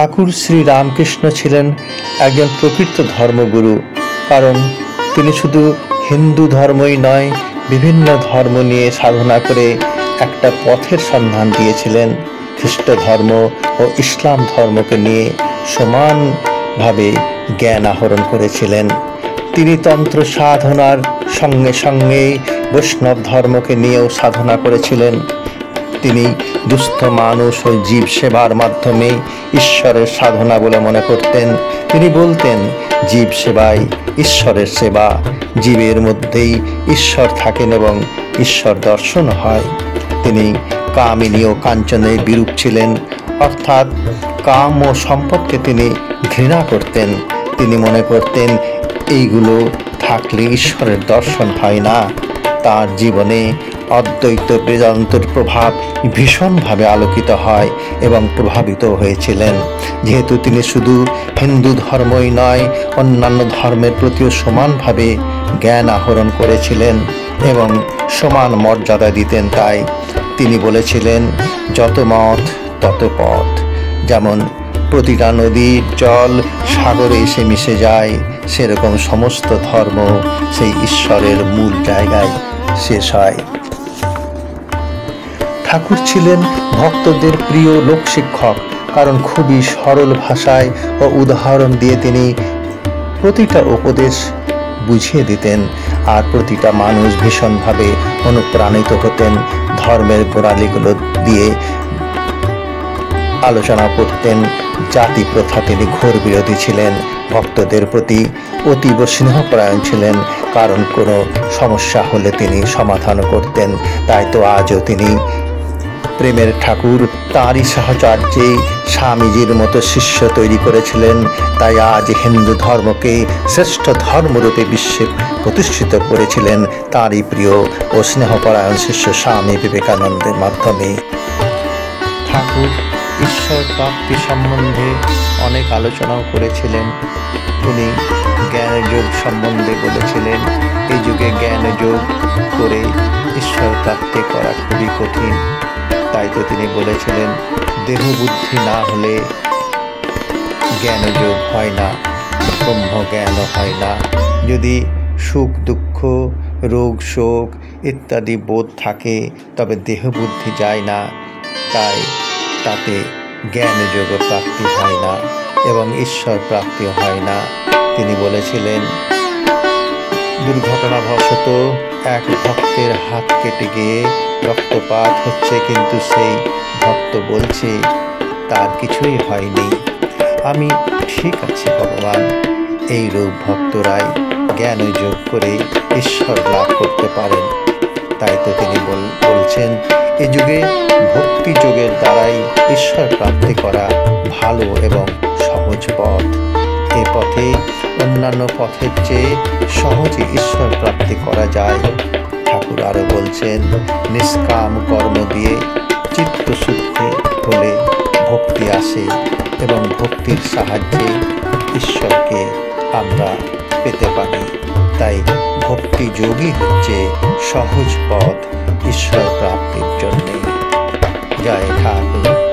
ঠাকুর শ্রী রামকৃষ্ণ ছিলেন একজন প্রকৃত ধর্মগুরু, কারণ তিনি শুধু হিন্দু ধর্মই নয়, বিভিন্ন ধর্ম নিয়ে সাধনা করে একটা পথের সন্ধান দিয়েছিলেন। খ্রিস্ট ধর্ম ও ইসলাম ধর্মকে নিয়ে সমানভাবে জ্ঞান আহরণ করেছিলেন। তিনি তন্ত্র সাধনার সঙ্গে সঙ্গে বৈষ্ণব ধর্মকে নিয়েও সাধনা করেছিলেন। তিনি দুস্থ মানুষ ও জীব সেবার মাধ্যমে ঈশ্বরের সাধনা বলে মনে করতেন। তিনি বলতেন, জীব সেবাই ঈশ্বরের সেবা, জীবের মধ্যেই ঈশ্বর থাকেন এবং ঈশ্বর দর্শন হয়। তিনি কামিনী ও কাঞ্চনের বিরূপ ছিলেন, অর্থাৎ কাম ও সম্পদকে তিনি ঘৃণা করতেন। তিনি মনে করতেন এইগুলো থাকলে ঈশ্বরের দর্শন হয় না। তার জীবনে অদ্বৈত বেদান্তের প্রভাব ভীষণভাবে আলোকিত হয় এবং প্রভাবিত হয়েছিলেন। যেহেতু তিনি শুধু হিন্দু ধর্মই নয়, অন্যান্য ধর্মের প্রতিও সমানভাবে জ্ঞান আহরণ করেছিলেন এবং সমান মর্যাদা দিতেন, তাই তিনি বলেছিলেন, যত মত তত পথ। যেমন প্রতিটা নদীর জল সাগরে এসে মিশে যায়, সেরকম সমস্ত ধর্ম সেই ঈশ্বরের মূল জায়গায় শেষ হয়। ঠাকুর ছিলেন ভক্তদের প্রিয় লোকশিক্ষক, কারণ খুবই সরল ভাষায় ও উদাহরণ দিয়ে তিনি প্রতিটা উপদেশ বুঝিয়ে দিতেন, আর প্রতিটা মানুষ ভীষণভাবে অনুপ্রাণিত হতেন। ধর্মের গোড়ালিগুলো দিয়ে আলোচনা করতেন। জাতি প্রথা তিনি ঘোর বিরোধী ছিলেন। ভক্তদের প্রতি অতীব স্নেহপরায়ণ ছিলেন, কারণ কোনো সমস্যা হলে তিনি সমাধান করতেন। তাই তো আজও তিনি প্রেমের ঠাকুর তাঁরই সাহচর্যে স্বামীজির মতো শিষ্য তৈরি করেছিলেন। তাই আজ হিন্দু ধর্মকে শ্রেষ্ঠ ধর্মরূপে বিশ্বে প্রতিষ্ঠিত করেছিলেন তাঁরই প্রিয় ও স্নেহপরায়ণ শিষ্য স্বামী বিবেকানন্দের মাধ্যমে। ঠাকুর ঈশ্বর প্রাপ্তি সম্বন্ধে অনেক আলোচনাও করেছিলেন। উনি জ্ঞানযোগ সম্বন্ধে বলেছিলেন, এই যুগে জ্ঞানযোগ করে ঈশ্বর প্রাপ্তি করা খুবই কঠিন। তাই তো তিনি বলেছিলেন, দেহ বুদ্ধি না হলে জ্ঞানযোগ হয় না, ব্রহ্ম জ্ঞানও হয় না। যদি সুখ দুঃখ রোগ শোক ইত্যাদি বোধ থাকে, তবে দেহ বুদ্ধি যায় না, তাই তাতে জ্ঞানযোগ প্রাপ্তি হয় না এবং ঈশ্বর প্রাপ্তিও হয় না। তিনি বলেছিলেন, দুর্ঘটনাবশত এক ভক্তের হাত কেটে গিয়ে রক্তপাত হচ্ছে, কিন্তু সেই ভক্ত বলছে তার কিছুই হয়নি, আমি ঠিক আছি ভগবান। এই রূপ ভক্তরাই জ্ঞানযোগ করে ঈশ্বর লাভ করতে পারেন। তাই তো তিনি বলছেন, এ যুগে ভক্তি যোগের দ্বারাই ঈশ্বর প্রাপ্তি করা ভালো এবং সহজ পথ। এ পথে অন্যান্য পথের চেয়ে সহজে ঈশ্বর প্রাপ্তি করা যায়। ঠাকুর আরও বলছেন, নিষ্কাম কর্ম দিয়ে চিত্তশুদ্ধি হলে ভক্তি আসে এবং ভক্তির সাহায্যে ঈশ্বরকে আমরা পেতে পারি। তাই ভক্তি যোগই হচ্ছে সহজ পথ ঈশ্বর প্রাপ্তির জন্যে। জয় ঠাকুর।